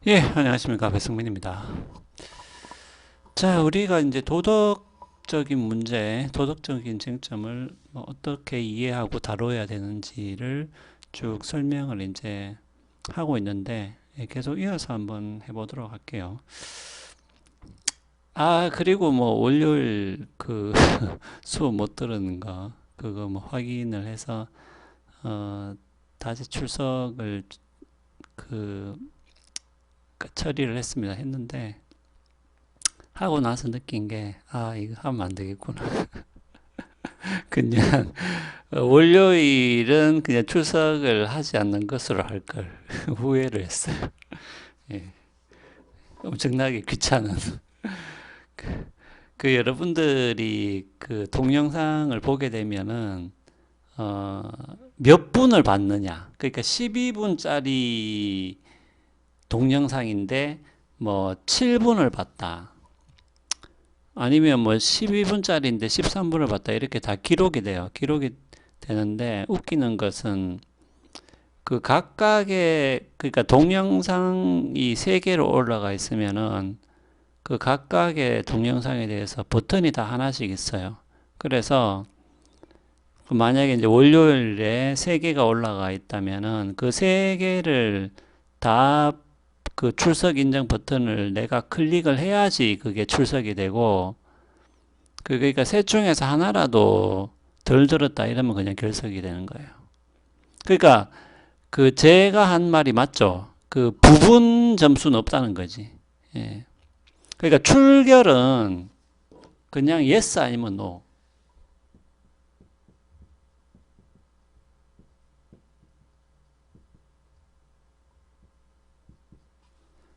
예, 안녕하십니까. 배승민입니다. 자, 우리가 이제 도덕적인 문제, 도덕적인 쟁점을 뭐 어떻게 이해하고 다뤄야 되는지를 쭉 설명을 이제 하고 있는데, 예, 계속 이어서 한번 해보도록 할게요. 아, 그리고 뭐 월요일 그 수업 못 들은 거, 그거 뭐 확인을 해서, 다시 출석을 그, 처리를 했는데, 하고 나서 느낀 게, 아, 이거 하면 안 되겠구나. 그냥, 월요일은 그냥 출석을 하지 않는 것으로 할 걸. 후회를 했어요. 예. 엄청나게 귀찮은. 그 여러분들이 그 동영상을 보게 되면은, 어, 몇 분을 봤느냐. 그러니까 12분짜리 동영상인데, 뭐, 7분을 봤다. 아니면 뭐 12분짜리인데 13분을 봤다. 이렇게 다 기록이 돼요. 기록이 되는데 웃기는 것은 그 각각의 그러니까 동영상이 세 개로 올라가 있으면은 그 각각의 동영상에 대해서 버튼이 다 하나씩 있어요. 그래서 만약에 이제 월요일에 세 개가 올라가 있다면은 그 세 개를 다 그 출석 인증 버튼을 내가 클릭을 해야지 그게 출석이 되고 그러니까 셋 중에서 하나라도 덜 들었다 이러면 그냥 결석이 되는 거예요. 그러니까 그 제가 한 말이 맞죠. 그 부분 점수는 없다는 거지. 예. 그러니까 출결은 그냥 yes 아니면 no.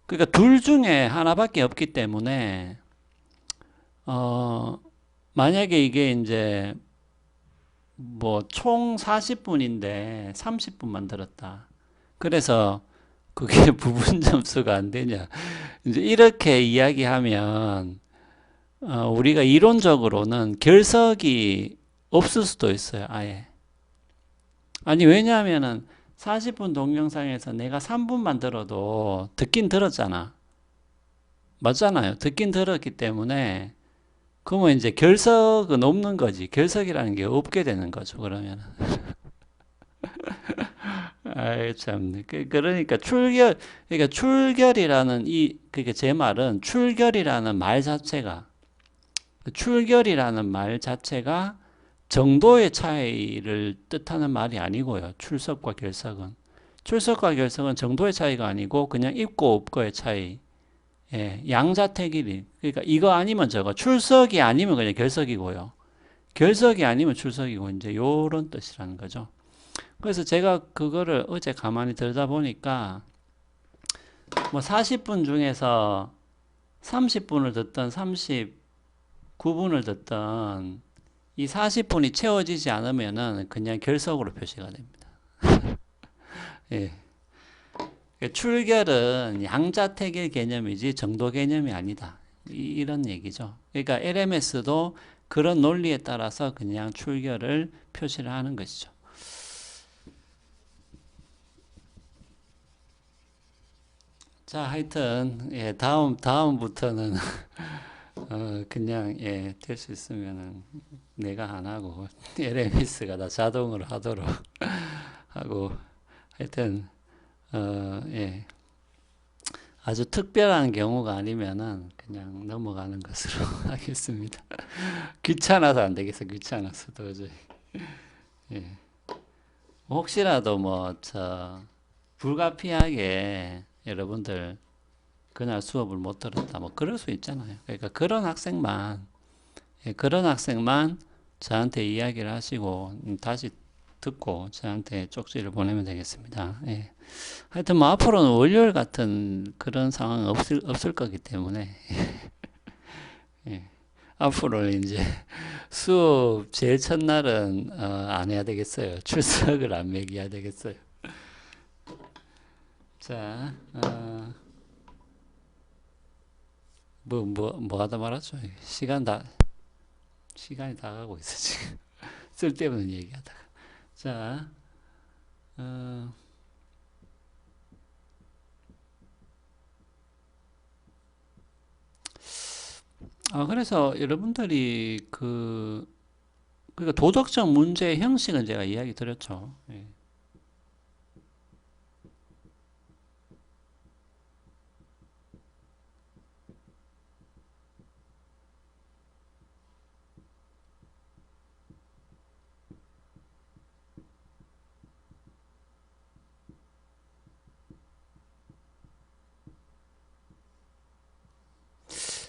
그러니까 둘 중에 하나밖에 없기 때문에 어 만약에 이게 이제 뭐 총 40분인데 30분만 들었다. 그래서 그게 부분 점수가 안 되냐. 이제 이렇게 이야기하면 우리가 이론적으로는 결석이 없을 수도 있어요. 아예. 아니 왜냐하면은 40분 동영상에서 내가 3분만 들어도 듣긴 들었잖아. 맞잖아요. 듣긴 들었기 때문에 그러면 이제 결석은 없는 거지. 결석이라는 게 없게 되는 거죠. 그러면. 아이 참. 그러니까 출결이라는 그러니까 제 말은 출결이라는 말 자체가 출결이라는 말 자체가 정도의 차이를 뜻하는 말이 아니고요. 출석과 결석은. 출석과 결석은 정도의 차이가 아니고 그냥 있고 없고의 차이. 예, 양자택일이. 그러니까 이거 아니면 저거. 출석이 아니면 그냥 결석이고요. 결석이 아니면 출석이고 이제 요런 뜻이라는 거죠. 그래서 제가 그거를 어제 가만히 들다 보니까 뭐 40분 중에서 30분을 듣던 39분을 듣던 이 40분이 채워지지 않으면은 그냥 결석으로 표시가 됩니다. 예. 출결은 양자택일 개념이지 정도 개념이 아니다. 이런 얘기죠. 그러니까 LMS도 그런 논리에 따라서 그냥 출결을 표시를 하는 것이죠. 자, 하여튼 예, 다음부터는 그냥 예, 될 수 있으면은 내가 안 하고 LMS가 다 자동으로 하도록 하고 하여튼 예, 아주 특별한 경우가 아니면은 그냥 넘어가는 것으로 하겠습니다. 귀찮아서 안 되겠어. 귀찮아서 도저히. 예. 혹시라도 뭐 저 불가피하게 여러분들 그날 수업을 못 들었다 뭐 그럴 수 있잖아요. 그러니까 그런 학생만 저한테 이야기를 하시고 다시 듣고 저한테 쪽지를 보내면 되겠습니다. 예. 하여튼 뭐 앞으로는 월요일 같은 그런 상황은 없을 거기 때문에 예. 앞으로 이제 수업 제일 첫날은 안 해야 되겠어요. 출석을 안 매겨야 되겠어요. 자, 뭐 하다 말았죠. 시간이 다 가고 있어, 지금. 쓸데없는 얘기하다가. 자, 어, 그래서 여러분들이 그러니까 도덕적 문제의 형식은 제가 이야기 드렸죠. 예.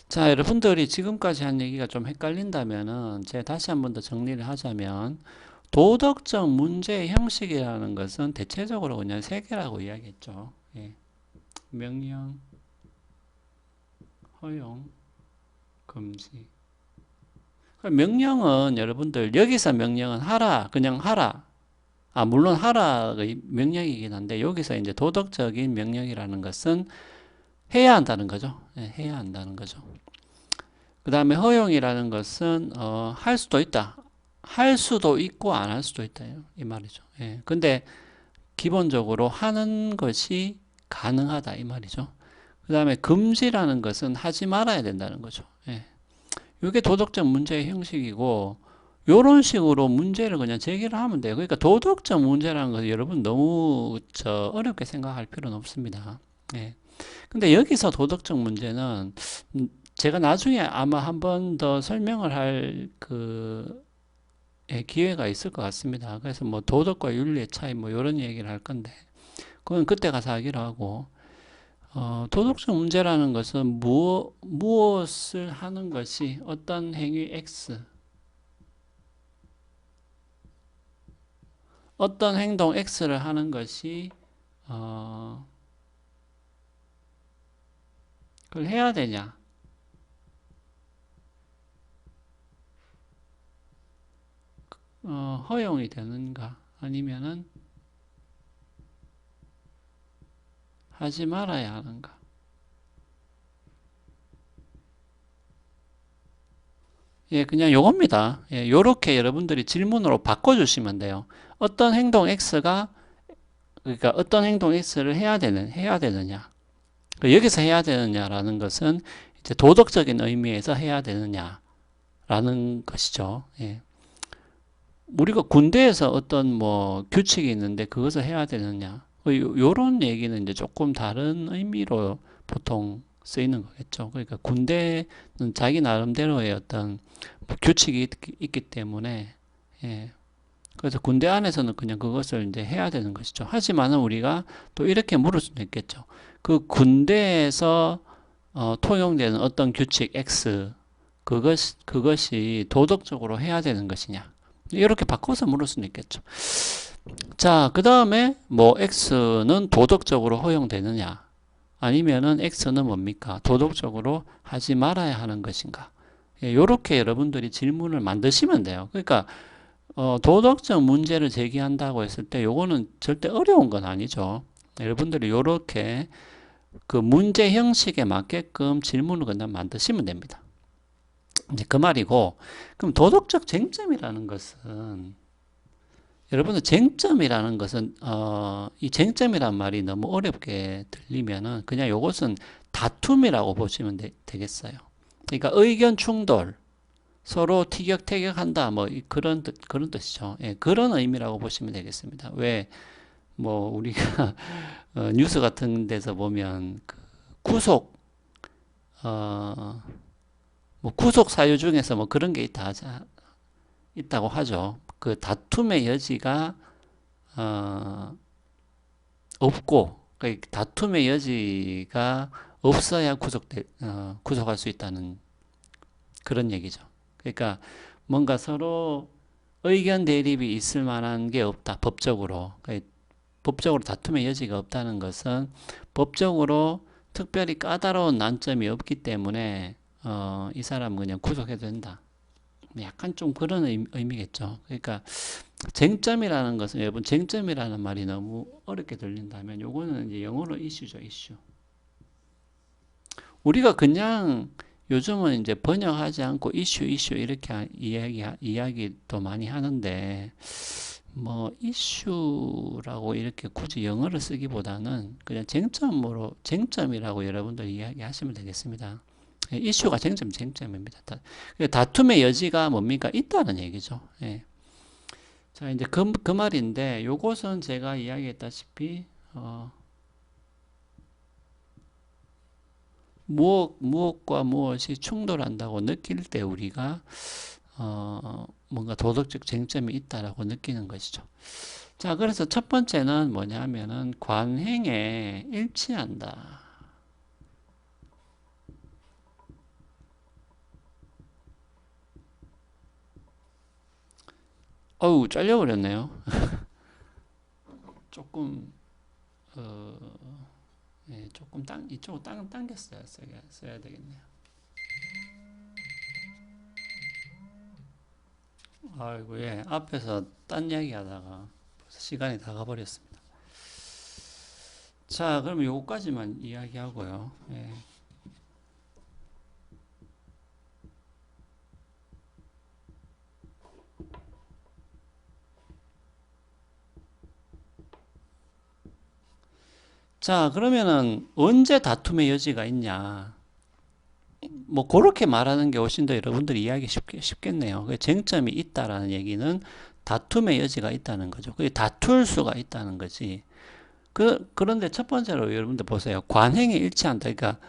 자, 여러분들이 지금까지 한 얘기가 좀 헷갈린다면은 제가 다시 한 번 더 정리를 하자면 도덕적 문제의 형식이라는 것은 대체적으로 그냥 세 개라고 이야기했죠. 예. 명령, 허용, 금지. 명령은 여러분들 여기서 명령은 하라, 그냥 하라. 물론 하라가 명령이긴 한데 여기서 이제 도덕적인 명령이라는 것은 해야 한다는 거죠. 예, 해야 한다는 거죠. 그 다음에 허용이라는 것은 할 수도 있다. 할 수도 있고 안 할 수도 있다. 이 말이죠. 예. 근데 기본적으로 하는 것이 가능하다. 이 말이죠. 그 다음에 금지라는 것은 하지 말아야 된다는 거죠. 예. 이게 도덕적 문제의 형식이고 요런 식으로 문제를 그냥 제기를 하면 돼요. 그러니까 도덕적 문제라는 것은 여러분 너무 어렵게 생각할 필요는 없습니다. 예. 근데 여기서 도덕적 문제는 제가 나중에 아마 한 번 더 설명을 할 기회가 있을 것 같습니다. 그래서 뭐 도덕과 윤리의 차이 뭐 이런 얘기를 할 건데 그건 그때 가서 하기로 하고 도덕적 문제라는 것은 무엇을 하는 것이 어떤 행위 X 어떤 행동 X를 하는 것이 그걸 해야 되냐 허용이 되는가 아니면은 하지 말아야 하는가. 예, 그냥 요겁니다. 예, 요렇게 여러분들이 질문으로 바꿔주시면 돼요. 어떤 행동 X가, 그러니까 어떤 행동 X를 해야 되느냐. 여기서 해야 되느냐라는 것은 이제 도덕적인 의미에서 해야 되느냐라는 것이죠. 예. 우리가 군대에서 어떤 뭐 규칙이 있는데 그것을 해야 되느냐. 요런 얘기는 이제 조금 다른 의미로 보통 쓰이는 거겠죠. 그러니까 군대는 자기 나름대로의 어떤 규칙이 있기 때문에, 예. 그래서 군대 안에서는 그냥 그것을 이제 해야 되는 것이죠. 하지만은 우리가 또 이렇게 물을 수도 있겠죠. 그 군대에서 통용되는 어떤 규칙 X, 그것이 도덕적으로 해야 되는 것이냐. 이렇게 바꿔서 물을 수는 있겠죠. 자, 그 다음에 뭐 X는 도덕적으로 허용되느냐 아니면은 X는 뭡니까? 도덕적으로 하지 말아야 하는 것인가? 이렇게 여러분들이 질문을 만드시면 돼요. 그러니까 도덕적 문제를 제기한다고 했을 때 요거는 절대 어려운 건 아니죠. 여러분들이 이렇게 그 문제 형식에 맞게끔 질문을 그냥 만드시면 됩니다. 이제 그 말이고, 그럼 도덕적 쟁점이라는 것은 여러분들 쟁점이라는 것은 이 쟁점이란 말이 너무 어렵게 들리면은 그냥 요것은 다툼이라고 보시면 되겠어요. 그러니까 의견 충돌, 서로 티격태격한다, 뭐 그런 뜻이죠. 예, 그런 의미라고 보시면 되겠습니다. 왜 뭐 우리가 뉴스 같은 데서 보면 그 구속 뭐 구속 사유 중에서 뭐 그런 게 있다고 하죠. 그 다툼의 여지가 없고 그 다툼의 여지가 없어야 구속할 수 있다는 그런 얘기죠. 그러니까 뭔가 서로 의견 대립이 있을 만한 게 없다. 법적으로. 그러니까 법적으로 다툼의 여지가 없다는 것은 법적으로 특별히 까다로운 난점이 없기 때문에 이 사람은 그냥 구속해도 된다. 약간 좀 그런 의미겠죠. 그러니까 쟁점이라는 것은 여러분 쟁점이라는 말이 너무 어렵게 들린다면 요거는 이제 영어로 이슈죠, 이슈. 우리가 그냥 요즘은 이제 번역하지 않고 이슈 이렇게 이야기도 많이 하는데 뭐 이슈라고 이렇게 굳이 영어를 쓰기보다는 그냥 쟁점이라고 여러분들 이야기하시면 되겠습니다. 이슈가 쟁점입니다. 다툼의 여지가 뭡니까? 있다는 얘기죠. 예. 자, 이제 그 말인데, 요것은 제가 이야기했다시피, 무엇과 무엇이 충돌한다고 느낄 때 우리가, 뭔가 도덕적 쟁점이 있다라고 느끼는 것이죠. 자, 그래서 첫 번째는 뭐냐면은, 관행에 일치한다. 어우, 잘려버렸네요. 조금, 어, 예, 조금 이쪽으로 당겼어야 써야 되겠네요. 아이고, 예, 앞에서 딴 이야기 하다가 벌써 시간이 다 가버렸습니다. 자, 그럼 요거까지만 이야기하고요. 예. 자, 그러면은 언제 다툼의 여지가 있냐? 뭐 그렇게 말하는 게 훨씬 더 여러분들이 이해하기 쉽겠네요. 쟁점이 있다라는 얘기는 다툼의 여지가 있다는 거죠. 그게 다툴 수가 있다는 거지. 그런데 첫 번째로 여러분들 보세요. 관행에 일치한다. 그러니까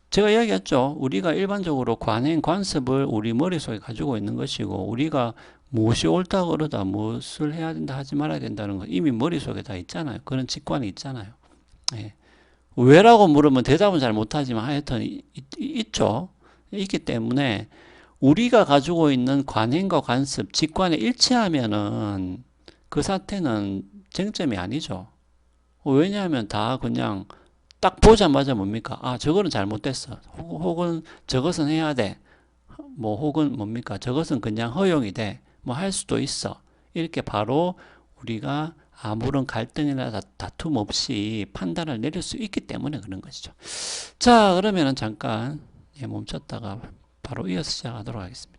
제가 이야기했죠. 우리가 일반적으로 관행, 관습을 우리 머릿속에 가지고 있는 것이고, 우리가 무엇이 옳다고 그러다, 무엇을 해야 된다, 하지 말아야 된다는 거 이미 머릿속에 다 있잖아요. 그런 직관이 있잖아요. 예. 왜라고 물으면 대답은 잘 못하지만 하여튼 있죠. 있기 때문에 우리가 가지고 있는 관행과 관습, 직관에 일치하면은 그 사태는 쟁점이 아니죠. 왜냐하면 다 그냥 딱 보자마자 뭡니까? 아, 저거는 잘못됐어. 혹은 저것은 해야 돼. 뭐 혹은 뭡니까? 저것은 그냥 허용이 돼. 뭐 할 수도 있어. 이렇게 바로 우리가 아무런 갈등이나 다툼 없이 판단을 내릴 수 있기 때문에 그런 것이죠. 자, 그러면은 잠깐 멈췄다가 바로 이어서 시작하도록 하겠습니다.